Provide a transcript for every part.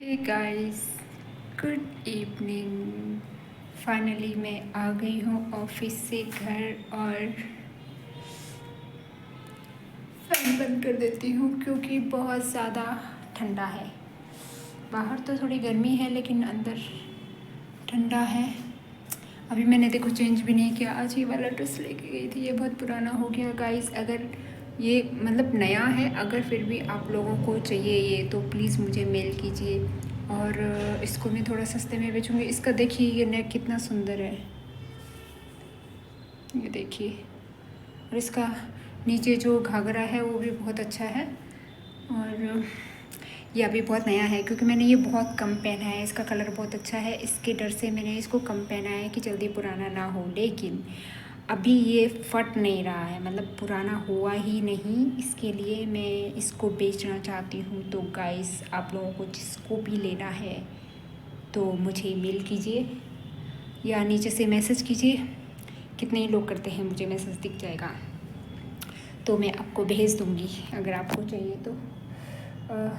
हे guys, good evening. Finally मैं आ गई हूँ ऑफिस से घर और फैन बंद कर देती हूँ क्योंकि बहुत ज़्यादा ठंडा है। बाहर तो थोड़ी गर्मी है लेकिन अंदर ठंडा है। अभी मैंने देखो चेंज भी नहीं किया, आज ये वाला ड्रेस लेके गई थी, ये बहुत पुराना हो गया गाइस। अगर ये मतलब नया है, अगर फिर भी आप लोगों को चाहिए ये तो प्लीज़ मुझे मेल कीजिए और इसको मैं थोड़ा सस्ते में बेचूँगी। इसका देखिए ये नेक कितना सुंदर है, ये देखिए। और इसका नीचे जो घाघरा है वो भी बहुत अच्छा है। और ये अभी बहुत नया है क्योंकि मैंने ये बहुत कम पहना है। इसका कलर बहुत अच्छा है, इसके डर से मैंने इसको कम पहना है कि जल्दी पुराना ना हो। लेकिन अभी ये फट नहीं रहा है, मतलब पुराना हुआ ही नहीं, इसके लिए मैं इसको बेचना चाहती हूँ। तो गाइस, आप लोगों को जिसको भी लेना है तो मुझे मेल कीजिए या नीचे से मैसेज कीजिए। कितने ही लोग करते हैं, मुझे मैसेज दिख जाएगा तो मैं आपको भेज दूँगी अगर आपको चाहिए तो।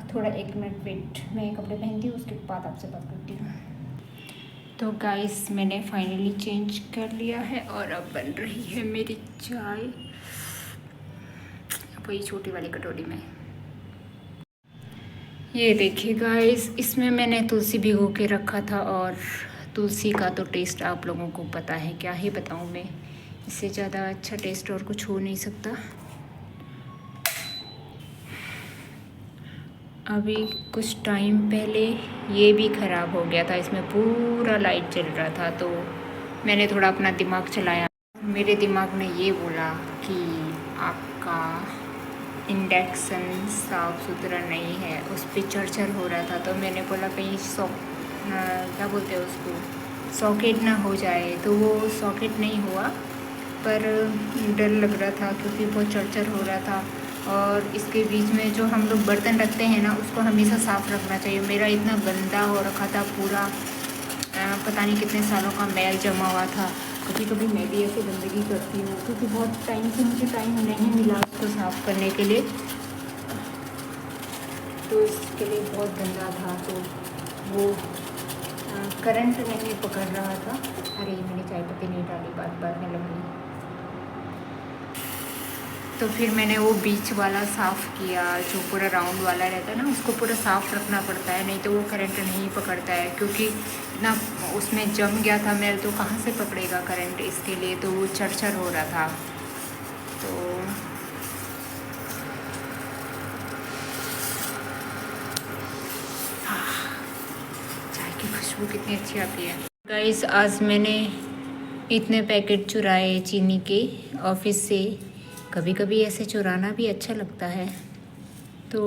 थोड़ा 1 मिनट वेट, मैं कपड़े पहनती हूँ उसके बाद आपसे बात करती हूँ। तो गाइस, मैंने फाइनली चेंज कर लिया है और अब बन रही है मेरी चाय, वही छोटी वाली कटोरी में। ये देखिए गाइस, इसमें मैंने तुलसी भिगो के रखा था और तुलसी का तो टेस्ट आप लोगों को पता है, क्या ही बताऊँ मैं। इससे ज़्यादा अच्छा टेस्ट और कुछ हो नहीं सकता। अभी कुछ टाइम पहले ये भी ख़राब हो गया था, इसमें पूरा लाइट जल रहा था तो मैंने थोड़ा अपना दिमाग चलाया। मेरे दिमाग ने ये बोला कि आपका इंडक्शन साफ़ सुथरा नहीं है, उस पर चरचर हो रहा था। तो मैंने बोला कहीं क्या बोलते हैं उसको, सॉकेट ना हो जाए। तो वो सॉकेट नहीं हुआ, पर डर लग रहा था क्योंकि बहुत चरचर हो रहा था। और इसके बीच में जो हम लोग बर्तन रखते हैं ना, उसको हमेशा साफ़ रखना चाहिए। मेरा इतना गंदा हो रखा था पूरा, पता नहीं कितने सालों का मैल जमा हुआ था। कभी कभी मैं भी ऐसे गंदगी करती हूँ क्योंकि बहुत टाइम से मुझे टाइम नहीं मिला उसको साफ़ करने के लिए, तो इसके लिए बहुत गंदा था। तो वो करंट नहीं पकड़ रहा था। अरे मैंने चाय पत्ती नहीं डाली, बात बात में लग गई। तो फिर मैंने वो बीच वाला साफ़ किया, जो पूरा राउंड वाला रहता है ना, उसको पूरा साफ़ रखना पड़ता है, नहीं तो वो करंट नहीं पकड़ता है। क्योंकि इतना उसमें जम गया था मैल, तो कहाँ से पकड़ेगा करंट, इसके लिए तो वो चरचर हो रहा था। तो चाय की खुशबू कितनी अच्छी आती है। गाइस, आज मैंने इतने पैकेट चुराए चीनी के ऑफिस से। कभी कभी ऐसे चुराना भी अच्छा लगता है, तो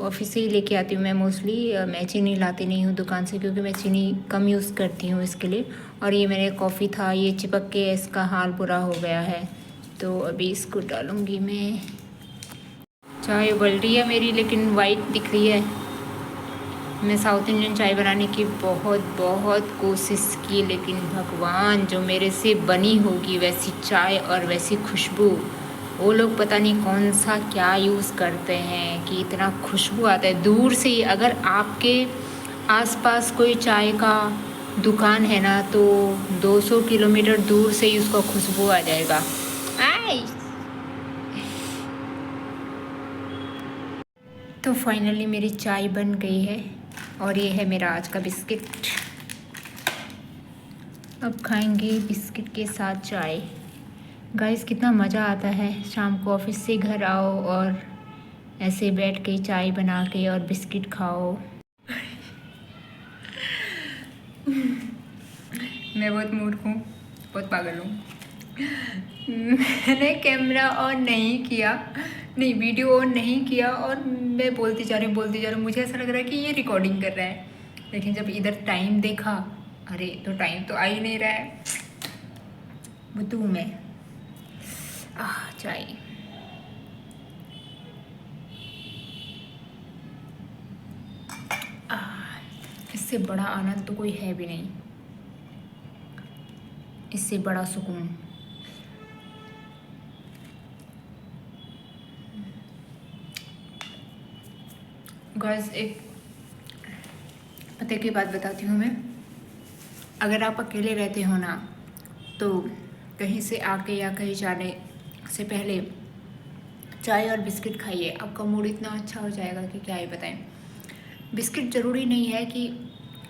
ऑफिस से ही लेके आती हूँ मैं मोस्टली। मैं चीनी लाती नहीं हूँ दुकान से क्योंकि मैं चीनी कम यूज़ करती हूँ इसके लिए। और ये मेरे कॉफ़ी था, ये चिपक के इसका हाल बुरा हो गया है, तो अभी इसको डालूँगी मैं। चाय उबल रही है मेरी, लेकिन वाइट दिख रही है। मैं साउथ इंडियन चाय बनाने की बहुत बहुत कोशिश की, लेकिन भगवान, जो मेरे से बनी होगी वैसी चाय और वैसी खुशबू, वो लोग पता नहीं कौन सा क्या यूज़ करते हैं कि इतना खुशबू आता है दूर से ही। अगर आपके आसपास कोई चाय का दुकान है ना, तो 200 किलोमीटर दूर से ही उसका खुशबू आ जाएगा। आई तो फाइनली मेरी चाय बन गई है और ये है मेरा आज का बिस्किट। अब खाएंगे बिस्किट के साथ चाय। गाइस, कितना मज़ा आता है शाम को ऑफिस से घर आओ और ऐसे बैठ के चाय बना के और बिस्किट खाओ। मैं बहुत मूर्ख हूँ, बहुत पागल हूँ। मैंने कैमरा ऑन नहीं किया, नहीं वीडियो ऑन नहीं किया, और मैं बोलती जा रही हूँ। मुझे ऐसा लग रहा है कि ये रिकॉर्डिंग कर रहा है, लेकिन जब इधर टाइम देखा, अरे तो टाइम तो आ ही नहीं रहा है। बुद्धू हूँ मैं। चाय। इससे बड़ा आनंद तो कोई है भी नहीं, इससे बड़ा सुकून। गाइस, एक पते की बात बताती हूँ मैं। अगर आप अकेले रहते हो ना, तो कहीं से आके या कहीं जाने से पहले चाय और बिस्किट खाइए, आपका मूड इतना अच्छा हो जाएगा कि क्या ही बताएं। बिस्किट ज़रूरी नहीं है कि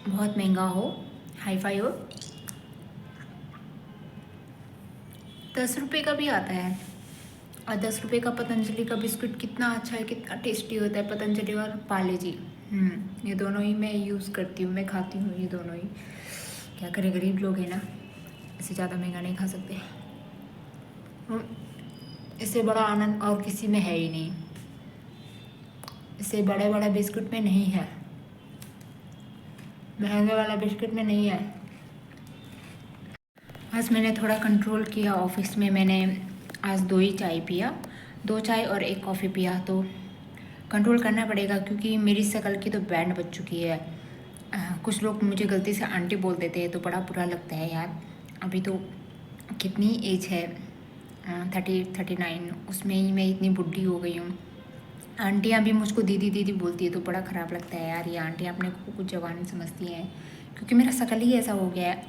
बहुत महंगा हो, हाई फाई हो। 10 रुपये का भी आता है, और 10 रुपये का पतंजलि का बिस्कुट कितना अच्छा है, कितना टेस्टी होता है। पतंजलि और पार्ले जी, ये दोनों ही मैं यूज़ करती हूँ, मैं खाती हूँ ये दोनों ही। क्या करें, गरीब लोग हैं ना, इससे ज़्यादा महंगा नहीं खा सकते। इससे बड़ा आनंद और किसी में है ही नहीं, इससे बड़े बड़े बिस्कुट में नहीं है, महंगे वाला बिस्कुट में नहीं है। आज मैंने थोड़ा कंट्रोल किया ऑफिस में। मैंने आज 2 ही चाय पिया, 2 चाय और 1 कॉफ़ी पिया। तो कंट्रोल करना पड़ेगा क्योंकि मेरी शक्ल की तो बैंड बज चुकी है। कुछ लोग मुझे गलती से आंटी बोल देते हैं तो बड़ा बुरा लगता है यार। अभी तो कितनी एज है, 39, उसमें ही मैं इतनी बुढ़ी हो गई हूँ। आंटियाँ भी मुझको दीदी दीदी बोलती है तो बड़ा ख़राब लगता है यार। ये आंटियाँ अपने को कुछ जवान समझती हैं, क्योंकि मेरा शक्ल ही ऐसा हो गया है।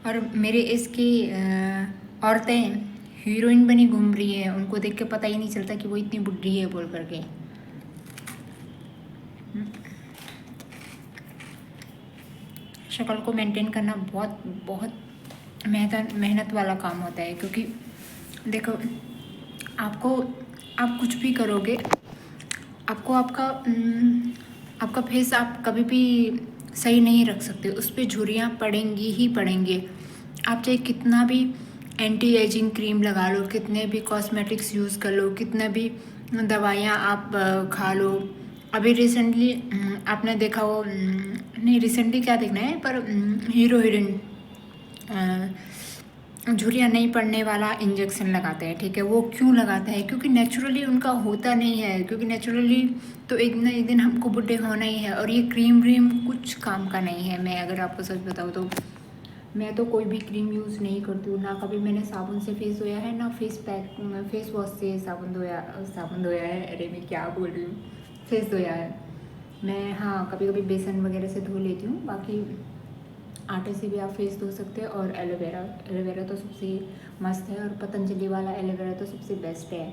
और मेरे इसकी औरतें हीरोइन बनी घूम रही है, उनको देख के पता ही नहीं चलता कि वो इतनी बुढ़ी है बोल करके। शक्ल को मेंटेन करना बहुत बहुत मेहनत वाला काम होता है, क्योंकि देखो आप कुछ भी करोगे, आपको आपका फेस आप कभी भी सही नहीं रख सकते, उस पर झुर्रियाँ पड़ेंगी ही पड़ेंगी। आप चाहे कितना भी एंटी एजिंग क्रीम लगा लो, कितने भी कॉस्मेटिक्स यूज़ कर लो, कितना भी दवाइयाँ आप खा लो। अभी रिसेंटली आपने देखा हो, नहीं रिसेंटली क्या देखना है, पर हीरो हीरोइन झुर्रियाँ नहीं पड़ने वाला इंजेक्शन लगाते हैं, ठीक है। वो क्यों लगाते हैं? क्योंकि नेचुरली उनका होता नहीं है, क्योंकि नेचुरली तो एक ना एक दिन हमको बुढ़े होना ही है। और ये क्रीम व्रीम कुछ काम का नहीं है। मैं अगर आपको सच बताऊँ तो मैं तो कोई भी क्रीम यूज़ नहीं करती हूँ, ना कभी मैंने साबुन से फेस धोया है, ना फेस वॉश से साबुन धोया है। अरे मैं क्या बोल रही हूँ, फेस धोया है मैं। हाँ, कभी कभी बेसन वगैरह से धो लेती हूँ, बाकी आटे से भी आप फेस धो सकते हैं। और एलोवेरा तो सबसे मस्त है, और पतंजलि वाला एलोवेरा तो सबसे बेस्ट है।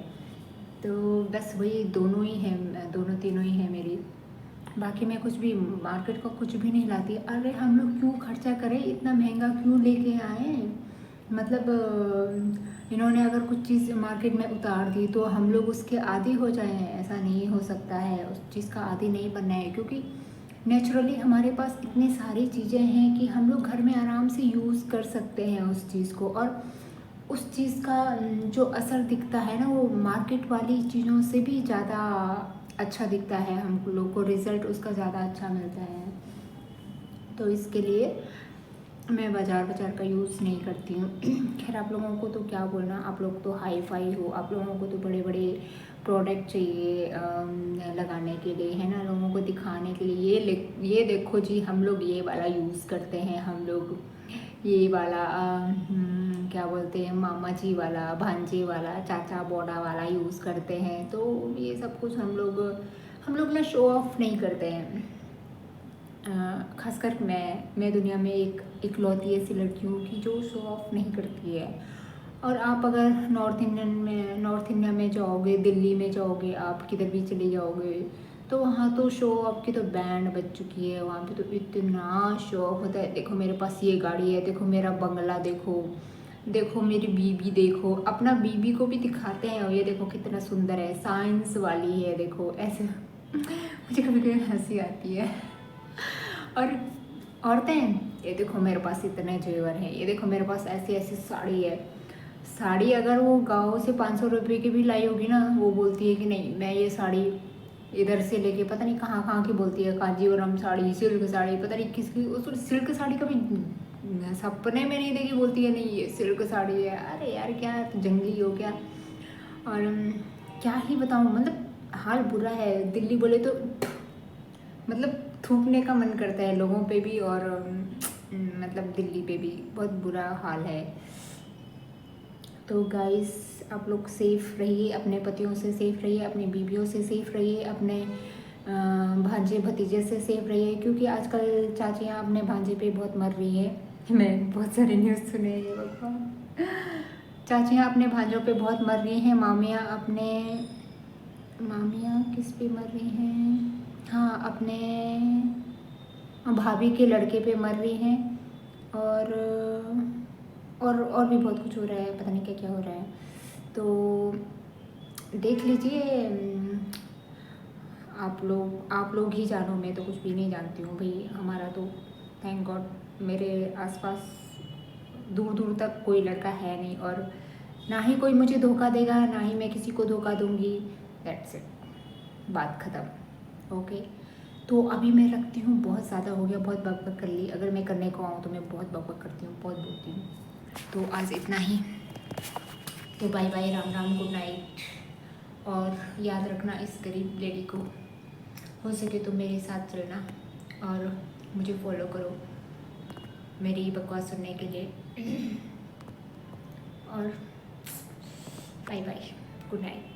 तो बस वही दोनों ही हैं, दोनों तीनों ही हैं मेरी। बाकी मैं कुछ भी मार्केट का कुछ भी नहीं लाती। अरे हम लोग क्यों खर्चा करें, इतना महंगा क्यों लेके आए? मतलब इन्होंने अगर कुछ चीज़ मार्केट में उतार दी तो हम लोग उसके आदी हो जाएं, ऐसा नहीं हो सकता है। उस चीज़ का आदी नहीं बनना है, क्योंकि नेचुरली हमारे पास इतनी सारी चीज़ें हैं कि हम लोग घर में आराम से यूज़ कर सकते हैं उस चीज़ को। और उस चीज़ का जो असर दिखता है ना, वो मार्केट वाली चीज़ों से भी ज़्यादा अच्छा दिखता है। हम लोग को रिज़ल्ट उसका ज़्यादा अच्छा मिलता है। तो इसके लिए मैं बाज़ार का यूज़ नहीं करती हूँ। खैर आप लोगों को तो क्या बोलना, आप लोग तो हाई फाई हो, आप लोगों को तो बड़े बड़े प्रोडक्ट चाहिए लगाने के लिए, है ना, लोगों को दिखाने के लिए। ये देखो जी, हम लोग ये वाला यूज़ करते हैं, हम लोग ये वाला क्या बोलते हैं, मामा जी वाला, भांजे वाला, चाचा बोड़ा वाला यूज़ करते हैं। तो ये सब कुछ हम लोग ना शो ऑफ नहीं करते हैं। खासकर मैं दुनिया में इकलौती ऐसी लड़की हूँ कि जो शो ऑफ नहीं करती है। और आप अगर नॉर्थ इंडिया में जाओगे, दिल्ली में जाओगे, आप किधर भी चले जाओगे, तो वहाँ तो शो ऑफ की तो बैंड बज चुकी है। वहाँ पे तो इतना शो ऑफ होता है। देखो मेरे पास ये गाड़ी है, देखो मेरा बंगला, देखो मेरी बीबी, देखो अपना बीबी को भी दिखाते हैं, और ये देखो कितना सुंदर है, साइंस वाली है, देखो ऐसे। मुझे कभी कभी हंसी आती है। और औरतें, ये देखो मेरे पास इतने जेवर हैं, ये देखो मेरे पास ऐसी ऐसी साड़ी है। साड़ी अगर वो गाँव से 500 रुपये की भी लाई होगी ना, वो बोलती है कि नहीं, मैं ये साड़ी इधर से लेके पता नहीं कहाँ कहाँ की बोलती है, कांजीवरम साड़ी, सिल्क साड़ी, पता नहीं किसकी। उस सिल्क साड़ी कभी सपने में नहीं देखी, बोलती है नहीं ये सिल्क साड़ी है। अरे यार क्या जंगली हो क्या। और क्या ही बताऊँ, मतलब हाल बुरा है। दिल्ली बोले तो मतलब थूकने का मन करता है लोगों पे भी, और मतलब दिल्ली पे भी बहुत बुरा हाल है। तो गाइस आप लोग सेफ़ रहिए, अपने पतियों से सेफ़ रहिए, अपनी बीवियों से सेफ़ रहिए, अपने भांजे भतीजे से सेफ रहिए, क्योंकि आजकल चाचियाँ अपने भांजे पे बहुत मर रही है। मैं बहुत सारे न्यूज़ सुने हैं भगवान। चाचियाँ अपने भांजों पे बहुत मर रही हैं, मामियाँ किस पे मर रही हैं, हाँ अपने भाभी के लड़के पे मर रही हैं, और भी बहुत कुछ हो रहा है, पता नहीं क्या क्या हो रहा है। तो देख लीजिए, आप लोग ही जानो, मैं तो कुछ भी नहीं जानती हूँ भाई। हमारा तो थैंक गॉड मेरे आसपास दूर दूर तक कोई लड़का है नहीं, और ना ही कोई मुझे धोखा देगा, ना ही मैं किसी को धोखा दूँगी। दैट्स इट, बात ख़त्म। ओके, तो अभी मैं रखती हूँ, बहुत ज़्यादा हो गया, बहुत बकबक कर ली। अगर मैं करने को आऊँ तो मैं बहुत बकबक करती हूँ, बहुत बोलती हूँ। तो आज इतना ही, तो bye bye, Ram Ram, good night. और याद रखना इस गरीब लेडी को, हो सके तो मेरे साथ चलना और मुझे फॉलो करो मेरी बकवास सुनने के लिए। और बाय बाय, गुड नाइट।